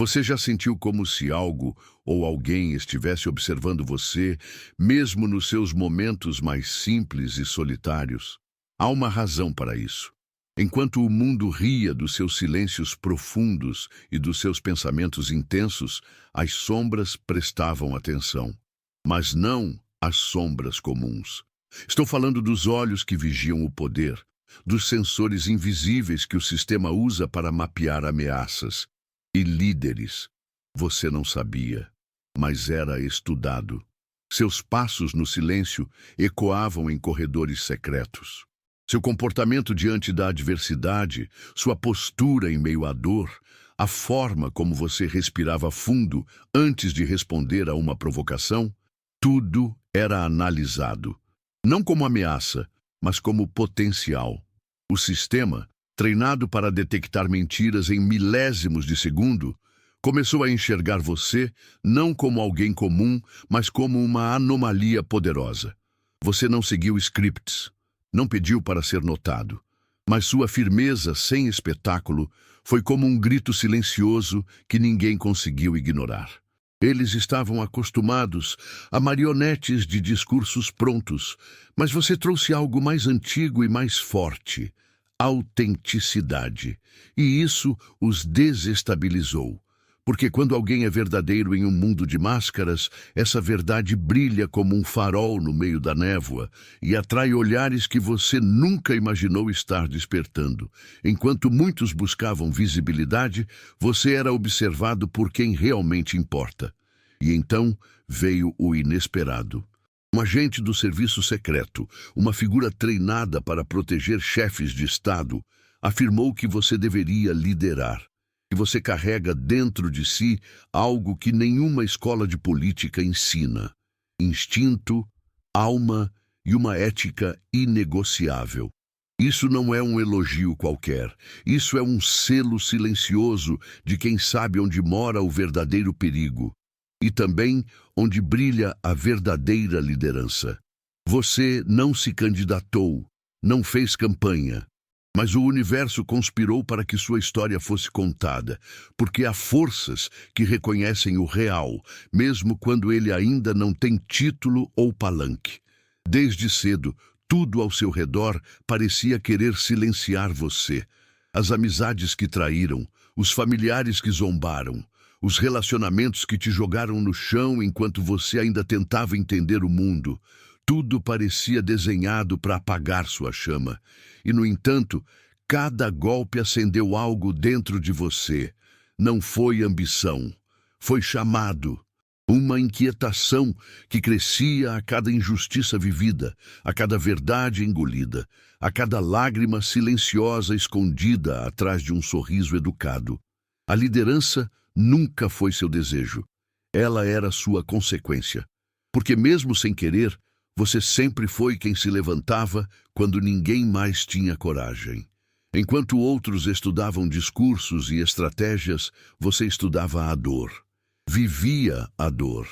Você já sentiu como se algo ou alguém estivesse observando você, mesmo nos seus momentos mais simples e solitários? Há uma razão para isso. Enquanto o mundo ria dos seus silêncios profundos e dos seus pensamentos intensos, as sombras prestavam atenção. Mas não as sombras comuns. Estou falando dos olhos que vigiam o poder, dos sensores invisíveis que o sistema usa para mapear ameaças. E líderes. Você não sabia, mas era estudado. Seus passos no silêncio ecoavam em corredores secretos. Seu comportamento diante da adversidade, sua postura em meio à dor, a forma como você respirava fundo antes de responder a uma provocação, tudo era analisado. Não como ameaça, mas como potencial. O sistema, treinado para detectar mentiras em milésimos de segundo, começou a enxergar você não como alguém comum, mas como uma anomalia poderosa. Você não seguiu scripts, não pediu para ser notado, mas sua firmeza sem espetáculo foi como um grito silencioso que ninguém conseguiu ignorar. Eles estavam acostumados a marionetes de discursos prontos, mas você trouxe algo mais antigo e mais forte: autenticidade. E isso os desestabilizou. Porque quando alguém é verdadeiro em um mundo de máscaras, essa verdade brilha como um farol no meio da névoa e atrai olhares que você nunca imaginou estar despertando. Enquanto muitos buscavam visibilidade, você era observado por quem realmente importa. E então veio o inesperado. Um agente do serviço secreto, uma figura treinada para proteger chefes de Estado, afirmou que você deveria liderar, que você carrega dentro de si algo que nenhuma escola de política ensina: instinto, alma e uma ética inegociável. Isso não é um elogio qualquer, isso é um selo silencioso de quem sabe onde mora o verdadeiro perigo. E também onde brilha a verdadeira liderança. Você não se candidatou, não fez campanha, mas o universo conspirou para que sua história fosse contada, porque há forças que reconhecem o real, mesmo quando ele ainda não tem título ou palanque. Desde cedo, tudo ao seu redor parecia querer silenciar você. As amizades que traíram, os familiares que zombaram, os relacionamentos que te jogaram no chão enquanto você ainda tentava entender o mundo. Tudo parecia desenhado para apagar sua chama. E, no entanto, cada golpe acendeu algo dentro de você. Não foi ambição, foi chamado. Uma inquietação que crescia a cada injustiça vivida, a cada verdade engolida, a cada lágrima silenciosa escondida atrás de um sorriso educado. A liderança nunca foi seu desejo. Ela era sua consequência. Porque mesmo sem querer, você sempre foi quem se levantava quando ninguém mais tinha coragem. Enquanto outros estudavam discursos e estratégias, você estudava a dor. Vivia a dor.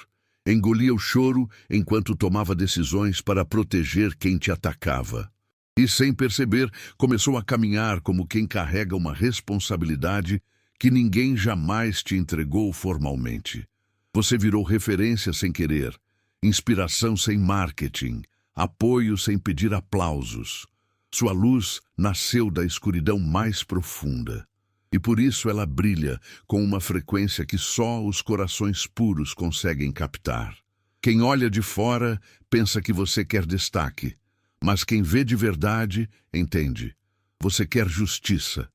Engolia o choro enquanto tomava decisões para proteger quem te atacava. E, sem perceber, começou a caminhar como quem carrega uma responsabilidade que ninguém jamais te entregou formalmente. Você virou referência sem querer, inspiração sem marketing, apoio sem pedir aplausos. Sua luz nasceu da escuridão mais profunda. E por isso ela brilha com uma frequência que só os corações puros conseguem captar. Quem olha de fora pensa que você quer destaque, mas quem vê de verdade entende. Você quer justiça.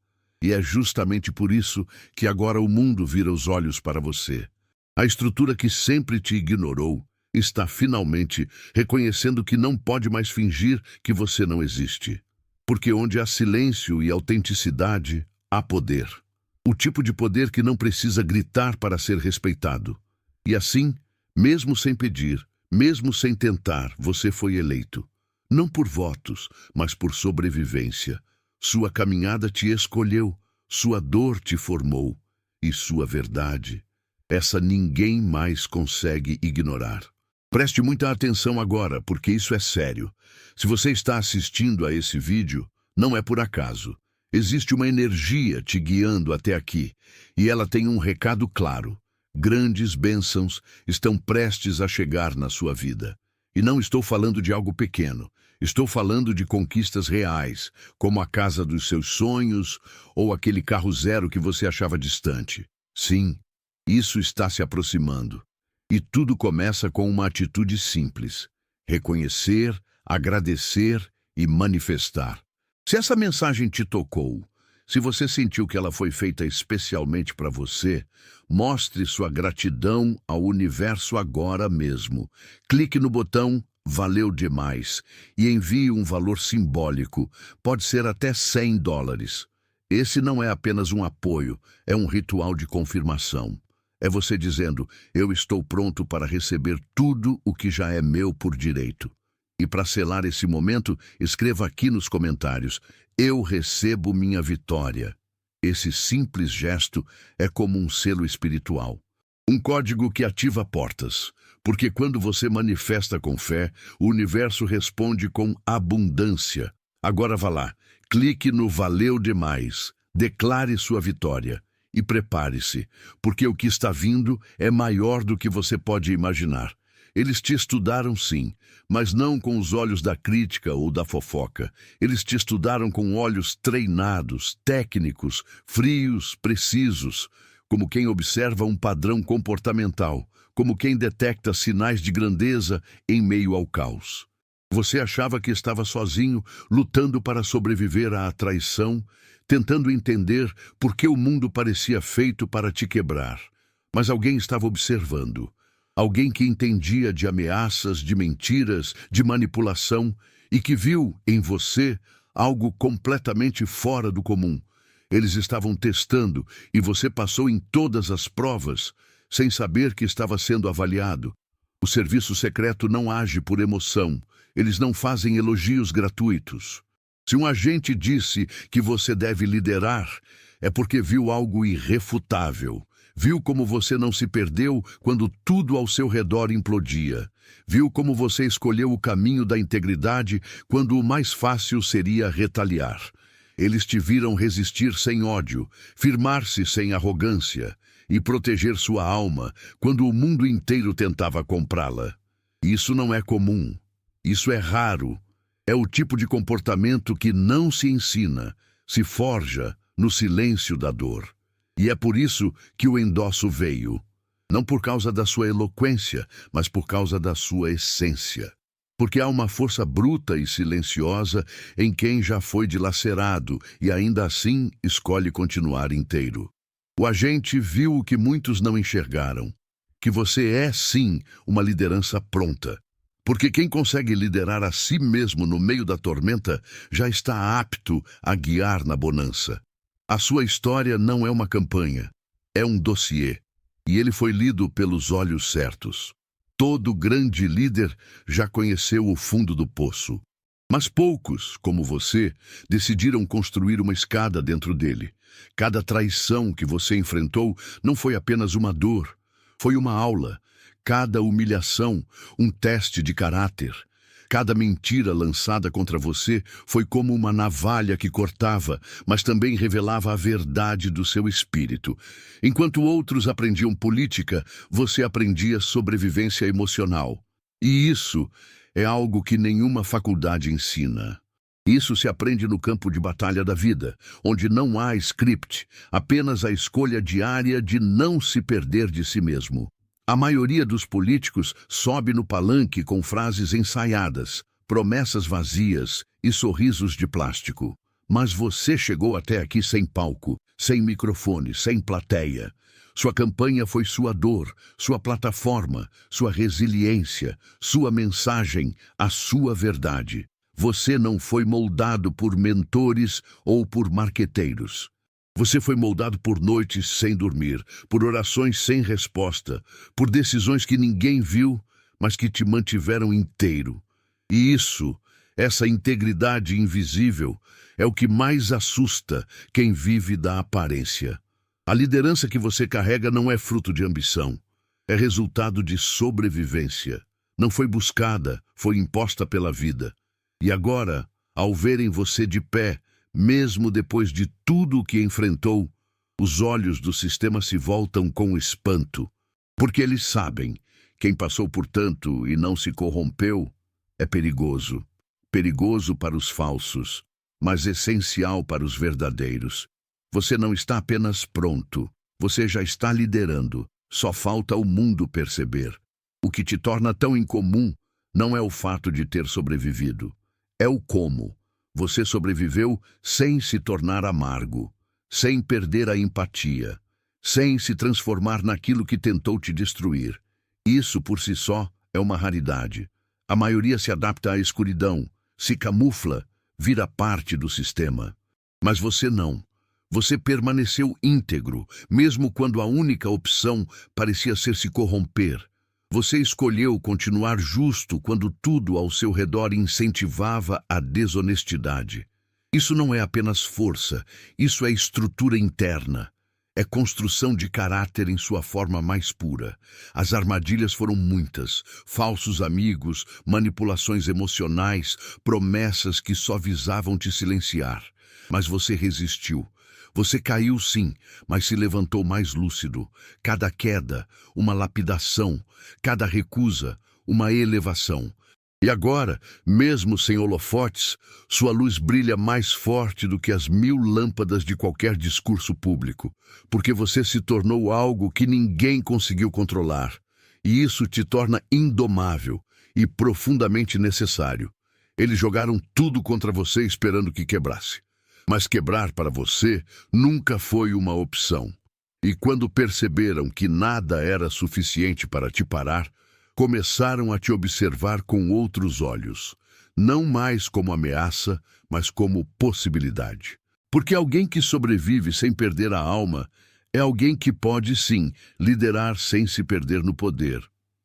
E é justamente por isso que agora o mundo vira os olhos para você. A estrutura que sempre te ignorou está finalmente reconhecendo que não pode mais fingir que você não existe. Porque onde há silêncio e autenticidade, há poder. O tipo de poder que não precisa gritar para ser respeitado. E assim, mesmo sem pedir, mesmo sem tentar, você foi eleito. Não por votos, mas por sobrevivência. Sua caminhada te escolheu, sua dor te formou, e sua verdade, essa ninguém mais consegue ignorar. Preste muita atenção agora, porque isso é sério. Se você está assistindo a esse vídeo, não é por acaso. Existe uma energia te guiando até aqui, e ela tem um recado claro. Grandes bênçãos estão prestes a chegar na sua vida. E não estou falando de algo pequeno. Estou falando de conquistas reais, como a casa dos seus sonhos ou aquele carro zero que você achava distante. Sim, isso está se aproximando. E tudo começa com uma atitude simples: reconhecer, agradecer e manifestar. Se essa mensagem te tocou, se você sentiu que ela foi feita especialmente para você, mostre sua gratidão ao universo agora mesmo. Clique no botão "Valeu demais" e envie um valor simbólico, pode ser até $100. Esse não é apenas um apoio, é um ritual de confirmação. É você dizendo: eu estou pronto para receber tudo o que já é meu por direito. E para selar esse momento, escreva aqui nos comentários: eu recebo minha vitória. Esse simples gesto é como um selo espiritual. Um código que ativa portas. Porque quando você manifesta com fé, o universo responde com abundância. Agora vá lá, clique no "Valeu demais", declare sua vitória. E prepare-se, porque o que está vindo é maior do que você pode imaginar. Eles te estudaram sim, mas não com os olhos da crítica ou da fofoca. Eles te estudaram com olhos treinados, técnicos, frios, precisos, como quem observa um padrão comportamental, como quem detecta sinais de grandeza em meio ao caos. Você achava que estava sozinho, lutando para sobreviver à traição, tentando entender por que o mundo parecia feito para te quebrar. Mas alguém estava observando. Alguém que entendia de ameaças, de mentiras, de manipulação e que viu em você algo completamente fora do comum. Eles estavam testando e você passou em todas as provas sem saber que estava sendo avaliado. O serviço secreto não age por emoção. Eles não fazem elogios gratuitos. Se um agente disse que você deve liderar, é porque viu algo irrefutável. Viu como você não se perdeu quando tudo ao seu redor implodia. Viu como você escolheu o caminho da integridade quando o mais fácil seria retaliar. Eles te viram resistir sem ódio, firmar-se sem arrogância e proteger sua alma quando o mundo inteiro tentava comprá-la. Isso não é comum. Isso é raro. É o tipo de comportamento que não se ensina, se forja no silêncio da dor. E é por isso que o endosso veio. Não por causa da sua eloquência, mas por causa da sua essência. Porque há uma força bruta e silenciosa em quem já foi dilacerado e ainda assim escolhe continuar inteiro. O agente viu o que muitos não enxergaram, que você é sim uma liderança pronta. Porque quem consegue liderar a si mesmo no meio da tormenta já está apto a guiar na bonança. A sua história não é uma campanha, é um dossiê, e ele foi lido pelos olhos certos. Todo grande líder já conheceu o fundo do poço, mas poucos, como você, decidiram construir uma escada dentro dele. Cada traição que você enfrentou não foi apenas uma dor, foi uma aula. Cada humilhação, um teste de caráter. Cada mentira lançada contra você foi como uma navalha que cortava, mas também revelava a verdade do seu espírito. Enquanto outros aprendiam política, você aprendia sobrevivência emocional. E isso é algo que nenhuma faculdade ensina. Isso se aprende no campo de batalha da vida, onde não há script, apenas a escolha diária de não se perder de si mesmo. A maioria dos políticos sobe no palanque com frases ensaiadas, promessas vazias e sorrisos de plástico. Mas você chegou até aqui sem palco, sem microfone, sem plateia. Sua campanha foi sua dor, sua plataforma, sua resiliência, sua mensagem, a sua verdade. Você não foi moldado por mentores ou por marqueteiros. Você foi moldado por noites sem dormir, por orações sem resposta, por decisões que ninguém viu, mas que te mantiveram inteiro. E essa integridade invisível, é o que mais assusta quem vive da aparência. A liderança que você carrega não é fruto de ambição, é resultado de sobrevivência. Não foi buscada, foi imposta pela vida. E agora, ao verem você de pé, Mesmo depois de tudo o que enfrentou, os olhos do sistema se voltam com espanto, porque eles sabem, quem passou por tanto e não se corrompeu, é perigoso. Perigoso para os falsos, mas essencial para os verdadeiros. Você não está apenas pronto, você já está liderando. Só falta o mundo perceber. O que te torna tão incomum não é o fato de ter sobrevivido, é o como. Você sobreviveu sem se tornar amargo, sem perder a empatia, sem se transformar naquilo que tentou te destruir. Isso por si só é uma raridade. A maioria se adapta à escuridão, se camufla, vira parte do sistema. Mas você não. Você permaneceu íntegro, mesmo quando a única opção parecia ser se corromper. Você escolheu continuar justo quando tudo ao seu redor incentivava a desonestidade. Isso não é apenas força, isso é estrutura interna. É construção de caráter em sua forma mais pura. As armadilhas foram muitas, falsos amigos, manipulações emocionais, promessas que só visavam te silenciar. Mas você resistiu. Você caiu sim, mas se levantou mais lúcido. Cada queda, uma lapidação. Cada recusa, uma elevação. E agora, mesmo sem holofotes, sua luz brilha mais forte do que as 1000 lâmpadas de qualquer discurso público, porque você se tornou algo que ninguém conseguiu controlar. E isso te torna indomável e profundamente necessário. Eles jogaram tudo contra você esperando que quebrasse. Mas quebrar para você nunca foi uma opção. E quando perceberam que nada era suficiente para te parar, começaram a te observar com outros olhos, não mais como ameaça, mas como possibilidade. Porque alguém que sobrevive sem perder a alma é alguém que pode, sim, liderar sem se perder no poder.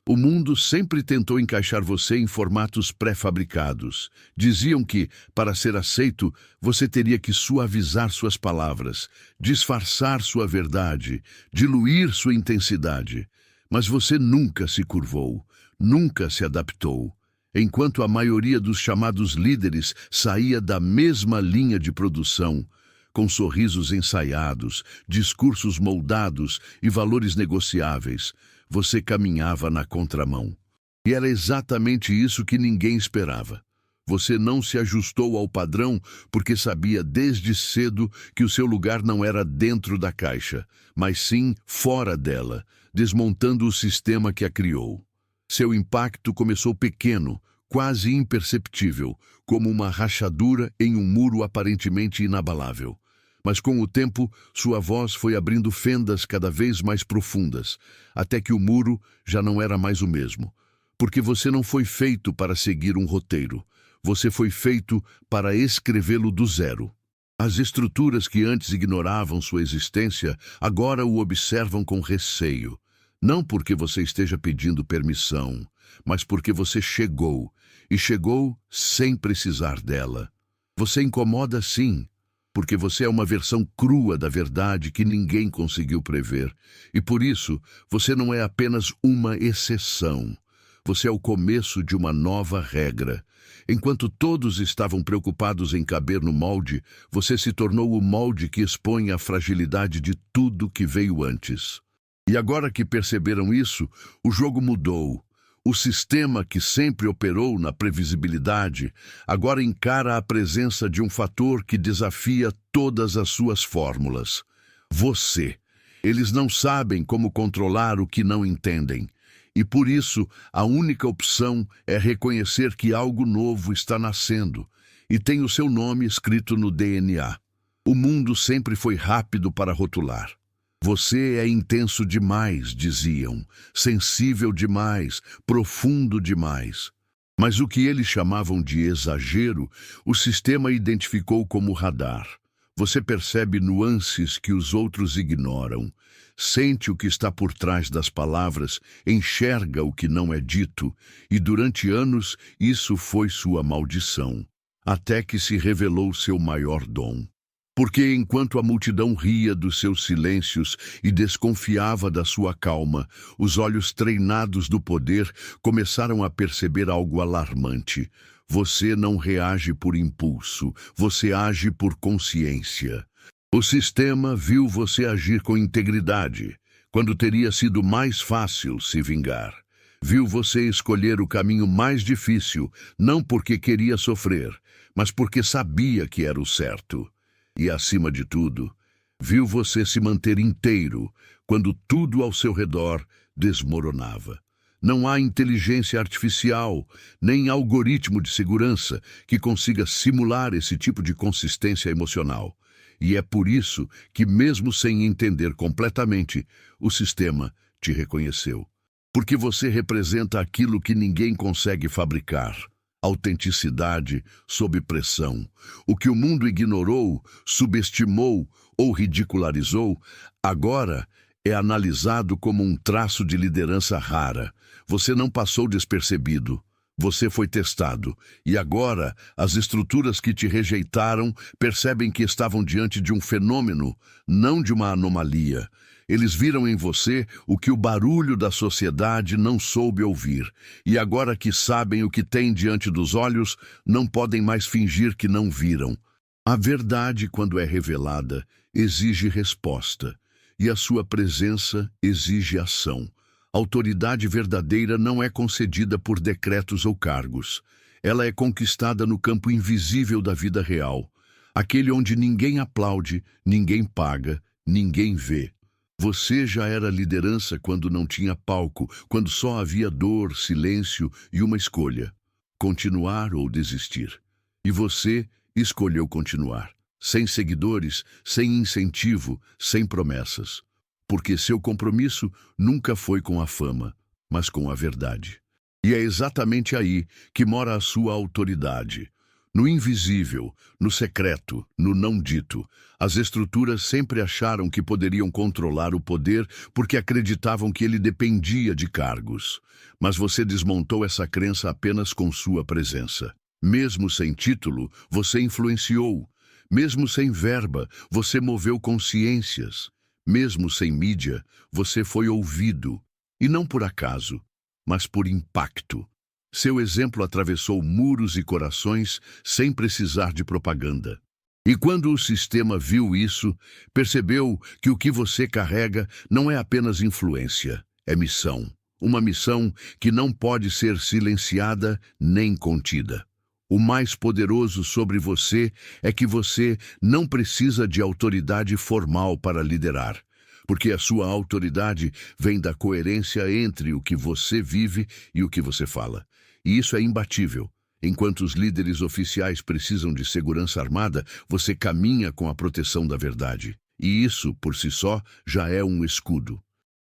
O mundo sempre tentou encaixar você em formatos pré-fabricados. Diziam que, para ser aceito, você teria que suavizar suas palavras, disfarçar sua verdade, diluir sua intensidade. Mas você nunca se curvou, nunca se adaptou. Enquanto a maioria dos chamados líderes saía da mesma linha de produção, com sorrisos ensaiados, discursos moldados e valores negociáveis, você caminhava na contramão. E era exatamente isso que ninguém esperava. Você não se ajustou ao padrão porque sabia desde cedo que o seu lugar não era dentro da caixa, mas sim fora dela, desmontando o sistema que a criou. Seu impacto começou pequeno, quase imperceptível, como uma rachadura em um muro aparentemente inabalável. Mas com o tempo, sua voz foi abrindo fendas cada vez mais profundas, até que o muro já não era mais o mesmo. Porque você não foi feito para seguir um roteiro. Você foi feito para escrevê-lo do zero. As estruturas que antes ignoravam sua existência, agora o observam com receio. Não porque você esteja pedindo permissão, mas porque você chegou, e chegou sem precisar dela. Você incomoda sim, porque você é uma versão crua da verdade que ninguém conseguiu prever. E por isso, você não é apenas uma exceção. Você é o começo de uma nova regra. Enquanto todos estavam preocupados em caber no molde, você se tornou o molde que expõe a fragilidade de tudo que veio antes. E agora que perceberam isso, o jogo mudou. O sistema que sempre operou na previsibilidade agora encara a presença de um fator que desafia todas as suas fórmulas. Você. Eles não sabem como controlar o que não entendem. E por isso, a única opção é reconhecer que algo novo está nascendo e tem o seu nome escrito no DNA. O mundo sempre foi rápido para rotular. Você é intenso demais, diziam, sensível demais, profundo demais. Mas o que eles chamavam de exagero, o sistema identificou como radar. Você percebe nuances que os outros ignoram, sente o que está por trás das palavras, enxerga o que não é dito, e durante anos isso foi sua maldição, até que se revelou seu maior dom. Porque enquanto a multidão ria dos seus silêncios e desconfiava da sua calma, os olhos treinados do poder começaram a perceber algo alarmante. Você não reage por impulso, você age por consciência. O sistema viu você agir com integridade, quando teria sido mais fácil se vingar. Viu você escolher o caminho mais difícil, não porque queria sofrer, mas porque sabia que era o certo. E, acima de tudo, viu você se manter inteiro, quando tudo ao seu redor desmoronava. Não há inteligência artificial, nem algoritmo de segurança que consiga simular esse tipo de consistência emocional. E é por isso que, mesmo sem entender completamente, o sistema te reconheceu. Porque você representa aquilo que ninguém consegue fabricar. Autenticidade sob pressão. O que o mundo ignorou, subestimou ou ridicularizou, agora é analisado como um traço de liderança rara. Você não passou despercebido. Você foi testado, e agora as estruturas que te rejeitaram percebem que estavam diante de um fenômeno, não de uma anomalia. Eles viram em você o que o barulho da sociedade não soube ouvir, e agora que sabem o que têm diante dos olhos, não podem mais fingir que não viram. A verdade, quando é revelada, exige resposta, e a sua presença exige ação. Autoridade verdadeira não é concedida por decretos ou cargos. Ela é conquistada no campo invisível da vida real, aquele onde ninguém aplaude, ninguém paga, ninguém vê. Você já era liderança quando não tinha palco, quando só havia dor, silêncio e uma escolha: continuar ou desistir. E você escolheu continuar, sem seguidores, sem incentivo, sem promessas. Porque seu compromisso nunca foi com a fama, mas com a verdade. E é exatamente aí que mora a sua autoridade. No invisível, no secreto, no não dito. As estruturas sempre acharam que poderiam controlar o poder porque acreditavam que ele dependia de cargos. Mas você desmontou essa crença apenas com sua presença. Mesmo sem título, você influenciou. Mesmo sem verba, você moveu consciências. Mesmo sem mídia, você foi ouvido, e não por acaso, mas por impacto. Seu exemplo atravessou muros e corações sem precisar de propaganda. E quando o sistema viu isso, percebeu que o que você carrega não é apenas influência, é missão. Uma missão que não pode ser silenciada nem contida. O mais poderoso sobre você é que você não precisa de autoridade formal para liderar, porque a sua autoridade vem da coerência entre o que você vive e o que você fala. E isso é imbatível. Enquanto os líderes oficiais precisam de segurança armada, você caminha com a proteção da verdade. E isso, por si só, já é um escudo.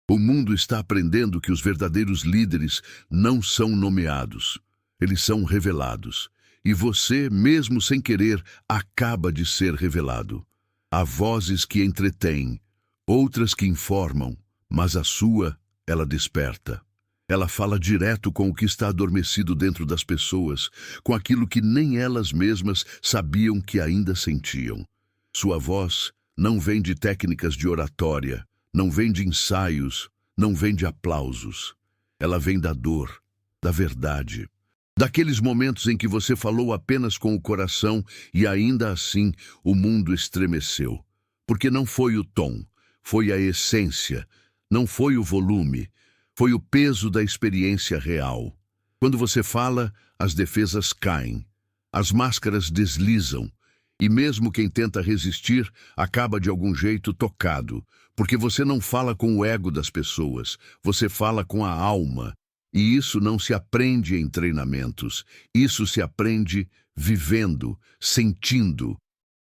O mundo está aprendendo que os verdadeiros líderes não são nomeados. Eles são revelados. E você, mesmo sem querer, acaba de ser revelado. Há vozes que entretêm, outras que informam, mas a sua, ela desperta. Ela fala direto com o que está adormecido dentro das pessoas, com aquilo que nem elas mesmas sabiam que ainda sentiam. Sua voz não vem de técnicas de oratória, não vem de ensaios, não vem de aplausos. Ela vem da dor, da verdade. Daqueles momentos em que você falou apenas com o coração e ainda assim o mundo estremeceu. Porque não foi o tom, foi a essência, não foi o volume, foi o peso da experiência real. Quando você fala, as defesas caem, as máscaras deslizam, e mesmo quem tenta resistir acaba de algum jeito tocado, porque você não fala com o ego das pessoas, você fala com a alma. E isso não se aprende em treinamentos, isso se aprende vivendo, sentindo,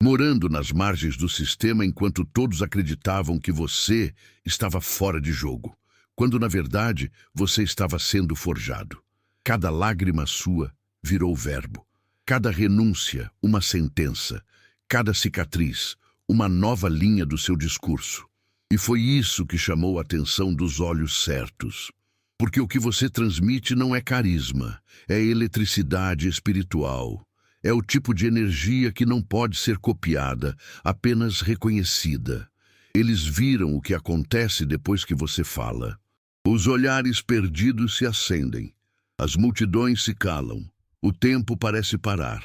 morando nas margens do sistema enquanto todos acreditavam que você estava fora de jogo, quando na verdade você estava sendo forjado. Cada lágrima sua virou verbo, cada renúncia uma sentença, cada cicatriz uma nova linha do seu discurso. E foi isso que chamou a atenção dos olhos certos. Porque o que você transmite não é carisma, é eletricidade espiritual. É o tipo de energia que não pode ser copiada, apenas reconhecida. Eles viram o que acontece depois que você fala. Os olhares perdidos se acendem, as multidões se calam, O tempo parece parar.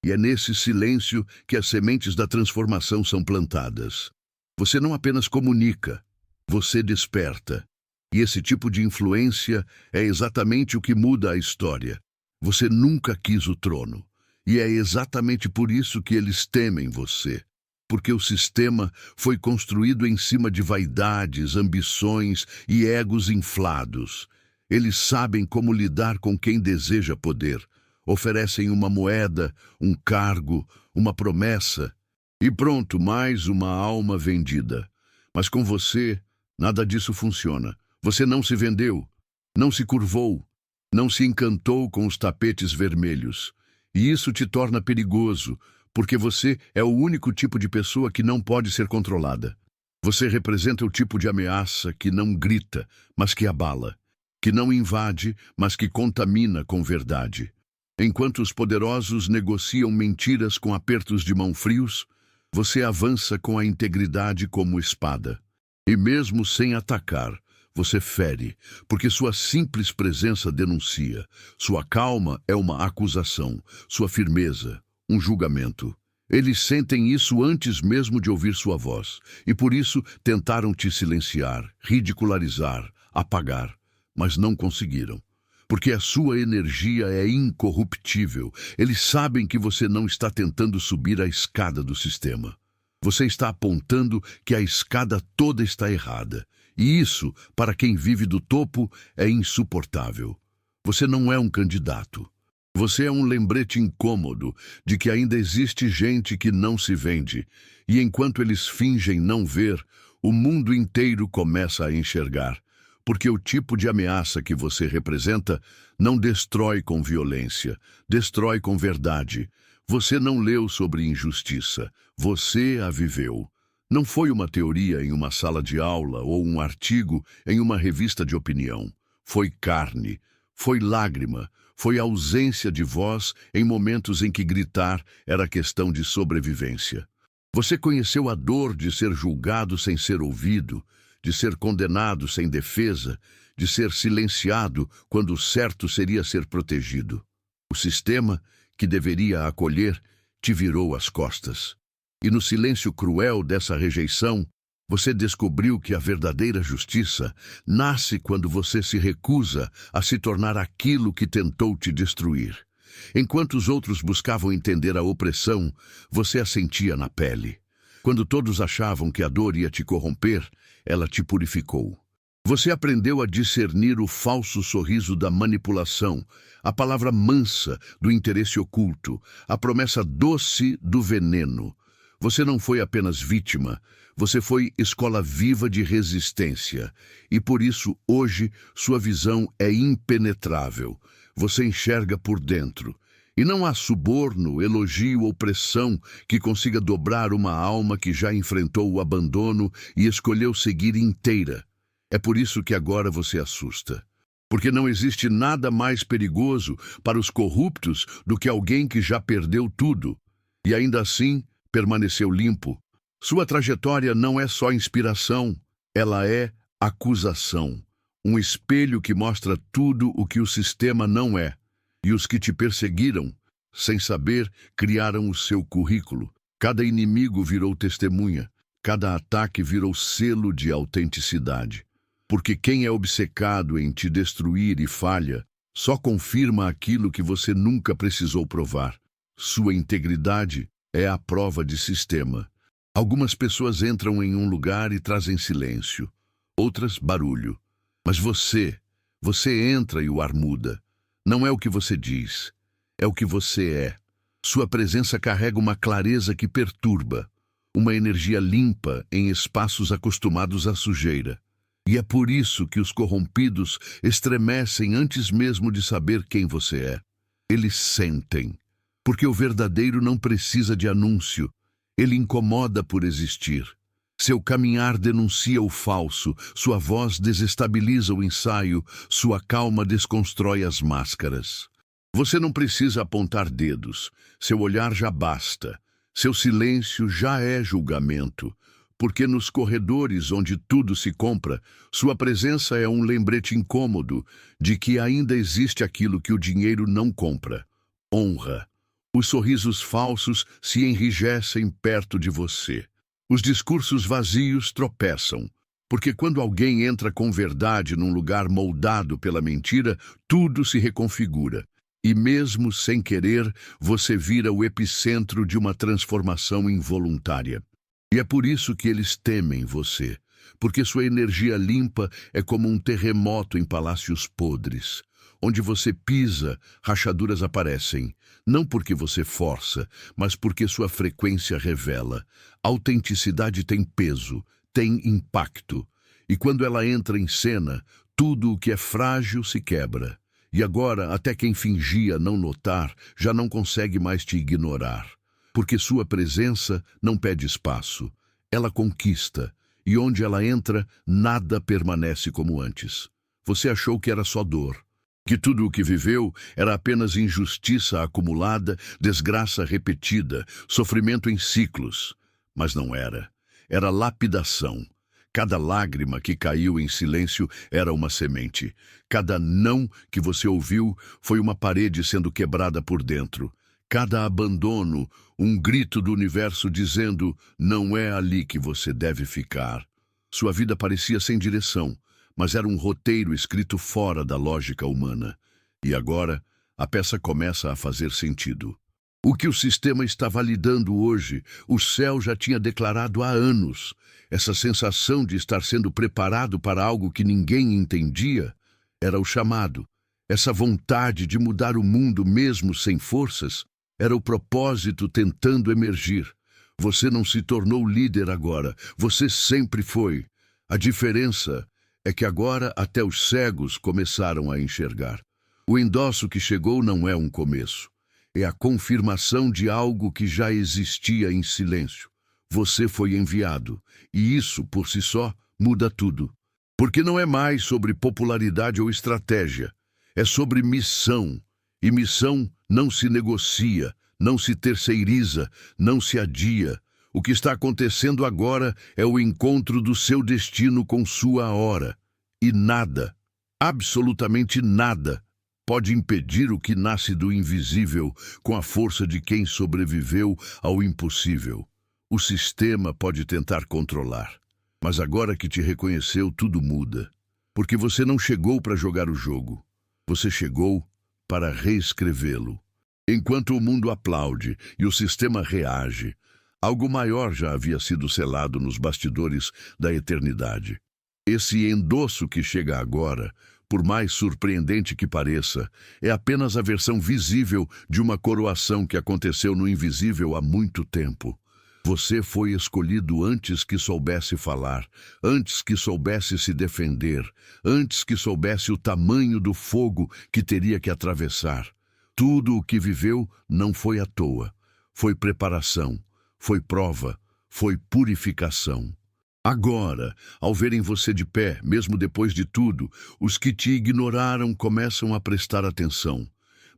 E é nesse silêncio que as sementes da transformação são plantadas. Você não apenas comunica, você desperta. E esse tipo de influência é exatamente o que muda a história. Você nunca quis o trono. E é exatamente por isso que eles temem você. Porque o sistema foi construído em cima de vaidades, ambições e egos inflados. Eles sabem como lidar com quem deseja poder. Oferecem uma moeda, um cargo, uma promessa. E pronto, mais uma alma vendida. Mas com você, nada disso funciona. Você não se vendeu, não se curvou, não se encantou com os tapetes vermelhos. E isso te torna perigoso, porque você é o único tipo de pessoa que não pode ser controlada. Você representa o tipo de ameaça que não grita, mas que abala, que não invade, mas que contamina com verdade. Enquanto os poderosos negociam mentiras com apertos de mão frios, você avança com a integridade como espada. E mesmo sem atacar, você fere, porque sua simples presença denuncia. Sua calma é uma acusação, sua firmeza, um julgamento. Eles sentem isso antes mesmo de ouvir sua voz, e por isso tentaram te silenciar, ridicularizar, apagar, mas não conseguiram. Porque a sua energia é incorruptível. Eles sabem que você não está tentando subir a escada do sistema. Você está apontando que a escada toda está errada. E isso, para quem vive do topo, é insuportável. Você não é um candidato. Você é um lembrete incômodo de que ainda existe gente que não se vende. E enquanto eles fingem não ver, o mundo inteiro começa a enxergar. Porque o tipo de ameaça que você representa não destrói com violência, destrói com verdade. Você não leu sobre injustiça, você a viveu. Não foi uma teoria em uma sala de aula ou um artigo em uma revista de opinião. Foi carne, foi lágrima, foi ausência de voz em momentos em que gritar era questão de sobrevivência. Você conheceu a dor de ser julgado sem ser ouvido, de ser condenado sem defesa, de ser silenciado quando o certo seria ser protegido. O sistema, que deveria acolher, te virou as costas. E no silêncio cruel dessa rejeição, você descobriu que a verdadeira justiça nasce quando você se recusa a se tornar aquilo que tentou te destruir. Enquanto os outros buscavam entender a opressão, você a sentia na pele. Quando todos achavam que a dor ia te corromper, ela te purificou. Você aprendeu a discernir o falso sorriso da manipulação, a palavra mansa do interesse oculto, a promessa doce do veneno. Você não foi apenas vítima, você foi escola viva de resistência. E por isso, hoje, sua visão é impenetrável. Você enxerga por dentro. E não há suborno, elogio ou pressão que consiga dobrar uma alma que já enfrentou o abandono e escolheu seguir inteira. É por isso que agora você assusta. Porque não existe nada mais perigoso para os corruptos do que alguém que já perdeu tudo. E ainda assim, permaneceu limpo. Sua trajetória não é só inspiração, ela é acusação. Um espelho que mostra tudo o que o sistema não é. E os que te perseguiram, sem saber, criaram o seu currículo. Cada inimigo virou testemunha, cada ataque virou selo de autenticidade. Porque quem é obcecado em te destruir e falha, só confirma aquilo que você nunca precisou provar. Sua integridade é a prova de sistema. Algumas pessoas entram em um lugar e trazem silêncio, outras barulho. Mas você entra e o ar muda. Não é o que você diz, é o que você é. Sua presença carrega uma clareza que perturba, uma energia limpa em espaços acostumados à sujeira. E é por isso que os corrompidos estremecem antes mesmo de saber quem você é. Eles sentem. Porque o verdadeiro não precisa de anúncio. Ele incomoda por existir. Seu caminhar denuncia o falso, sua voz desestabiliza o ensaio, sua calma desconstrói as máscaras. Você não precisa apontar dedos, seu olhar já basta. Seu silêncio já é julgamento. Porque nos corredores onde tudo se compra, sua presença é um lembrete incômodo de que ainda existe aquilo que o dinheiro não compra: honra. Os sorrisos falsos se enrijecem perto de você. Os discursos vazios tropeçam, porque quando alguém entra com verdade num lugar moldado pela mentira, tudo se reconfigura. E mesmo sem querer, você vira o epicentro de uma transformação involuntária. E é por isso que eles temem você, porque sua energia limpa é como um terremoto em palácios podres. Onde você pisa, rachaduras aparecem, não porque você força, mas porque sua frequência revela. A autenticidade tem peso, tem impacto. E quando ela entra em cena, tudo o que é frágil se quebra. E agora, até quem fingia não notar, já não consegue mais te ignorar. Porque sua presença não pede espaço. Ela conquista. E onde ela entra, nada permanece como antes. Você achou que era só dor. Que tudo o que viveu era apenas injustiça acumulada, desgraça repetida, sofrimento em ciclos. Mas não era. Era lapidação. Cada lágrima que caiu em silêncio era uma semente. Cada não que você ouviu foi uma parede sendo quebrada por dentro. Cada abandono, um grito do universo dizendo, não é ali que você deve ficar. Sua vida parecia sem direção, mas era um roteiro escrito fora da lógica humana. E agora, a peça começa a fazer sentido. O que o sistema está validando hoje, o céu já tinha declarado há anos. Essa sensação de estar sendo preparado para algo que ninguém entendia era o chamado. Essa vontade de mudar o mundo mesmo sem forças era o propósito tentando emergir. Você não se tornou líder agora, você sempre foi. A diferença é que agora até os cegos começaram a enxergar. O endosso que chegou não é um começo. É a confirmação de algo que já existia em silêncio. Você foi enviado, e isso, por si só, muda tudo. Porque não é mais sobre popularidade ou estratégia. É sobre missão. E missão não se negocia, não se terceiriza, não se adia. O que está acontecendo agora é o encontro do seu destino com sua hora. E nada, absolutamente nada, pode impedir o que nasce do invisível com a força de quem sobreviveu ao impossível. O sistema pode tentar controlar, mas agora que te reconheceu, tudo muda. Porque você não chegou para jogar o jogo, você chegou para reescrevê-lo. Enquanto o mundo aplaude e o sistema reage, algo maior já havia sido selado nos bastidores da eternidade. Esse endosso que chega agora, por mais surpreendente que pareça, é apenas a versão visível de uma coroação que aconteceu no invisível há muito tempo. Você foi escolhido antes que soubesse falar, antes que soubesse se defender, antes que soubesse o tamanho do fogo que teria que atravessar. Tudo o que viveu não foi à toa. Foi preparação, foi prova, foi purificação. Agora, ao verem você de pé, mesmo depois de tudo, os que te ignoraram começam a prestar atenção.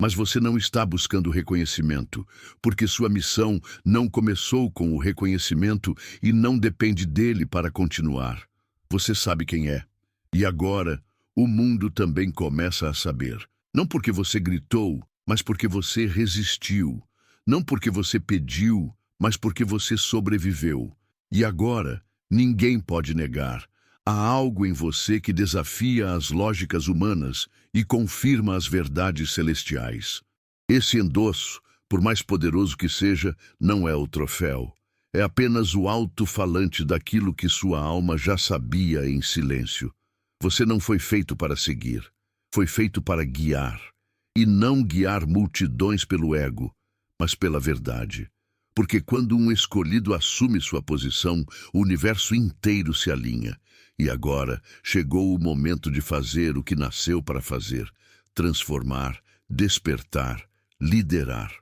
Mas você não está buscando reconhecimento, porque sua missão não começou com o reconhecimento e não depende dele para continuar. Você sabe quem é. E agora, o mundo também começa a saber. Não porque você gritou, mas porque você resistiu. Não porque você pediu, mas porque você sobreviveu. E agora, ninguém pode negar. Há algo em você que desafia as lógicas humanas e confirma as verdades celestiais. Esse endosso, por mais poderoso que seja, não é o troféu. É apenas o alto-falante daquilo que sua alma já sabia em silêncio. Você não foi feito para seguir. Foi feito para guiar. E não guiar multidões pelo ego, mas pela verdade. Porque quando um escolhido assume sua posição, o universo inteiro se alinha. E agora chegou o momento de fazer o que nasceu para fazer: transformar, despertar, liderar.